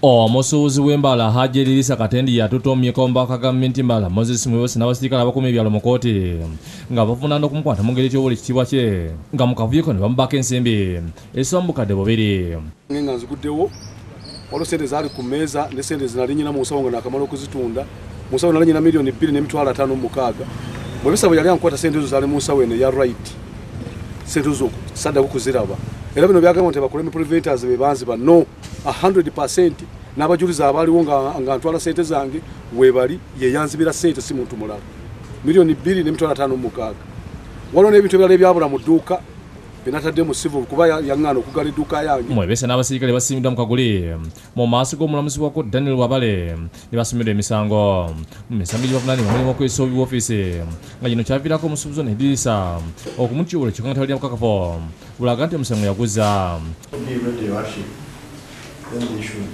Omusuubuzi w'embala Hajji Edirisa Katendi yatutomyeko omubaka gavumenti Mbala Moses Mwiwosi n'abasirikale abakumi ebyalo mu kkooti nga bafuna n'okumukwata mu ngeri ky'obula ekitiibwa kye nga mu kavuyeko ne bamubaka ensimbi ezisoma mu bukadde bubiri. Nga nziguddewo waliwo ssente zaali ku mmeeza ne ssente zinali nyina mu nsawo nga naakamala okuzitunda mu nsawo nali nyina miliyoni 2.56. Mwebisa bwe yali ankwata ssente ezo zaali mu nsawo eno eya right ssente ezo saddako kuziraba era bino byagamba nti bakolemi preventers be banziba no 100% n'abajulizi abaaliwo nga ntwala ssente zange weebali yeyanzibira ssente si muntu mulala miliyoni 2.56. Waliwo n'ebintu ebirala ebyabula mu dduuka binatadde mu civil kuba yaŋŋaana okugala edduuka yange. Mwebese n'abasirikale basiimiddwa mu Kaguli mu maaso g'omulamuzi wa kkooti Daniel Wabale ne basomedwa emisango. Mu misango gye bavunaanibwa mulimu okwesa obubi woofiisi nga gino kyaviirako omusuubuzi ono Edirisa okumutyobula kyokka nga tewali mukakafu bulaga nti omusango yaguza. Then they should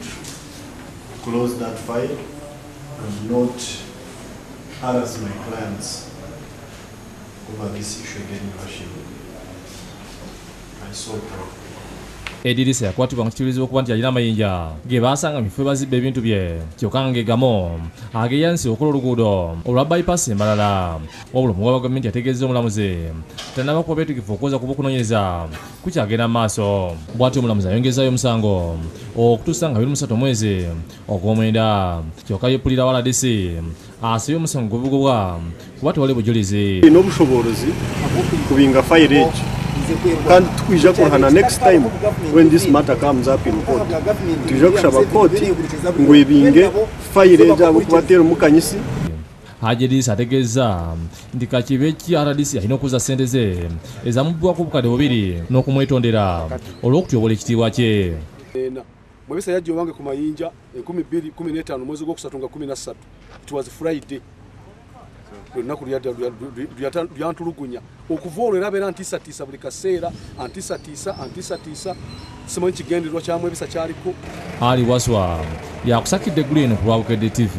close that file and not harass my clients over this issue again in Rashid. I saw proud. Edirisa yakwatibwa nga kikirizibwa okuba nti yalina amayinja ge baasanga mu bifo bazibba ebintu bye kyokka ng'egamu ageeyansi okola oluguudo olwa bypass Embalala. Wabula omugoba gavumenti yategeezezza omulamuzi tannaba kuba beetegefu okuweza kuba okunoonyereza kukyagenda mu maaso. Bw'atyo omulamuzi ayongezaayo omusango okutuusa nga 23 omwezi ogw'omwenda kyokka yeepulira wa RDC asabye omusango gubugobwa kuba tewali bujulizi n'obusobozi kubinga file egi kandi tukwija kuhana next time when this matter comes up in court tuija kushaba kooti ngu ebinge file egi ab'okubateera omukanyisi. Hajji Edirisa ategeeza nti kakibe ki RDC alina okuza ssente ze ezamubbwako obukadde bubiri n'okumwetondera olw'okutyobola ekitiibwa kye. Mwebisa yajja owange ku mayinja 2015 mwezi gw'okusatu nga 13. It was Friday. Lunaku lyantulugunya okuva olwo era beera ntiisatiisa buli kaseera antiisatiisa simanyi kigendererwa kya Mwebisa kyaliko. Ali Waswa yakusakidde eggulu eno ku Lwabukedde TV.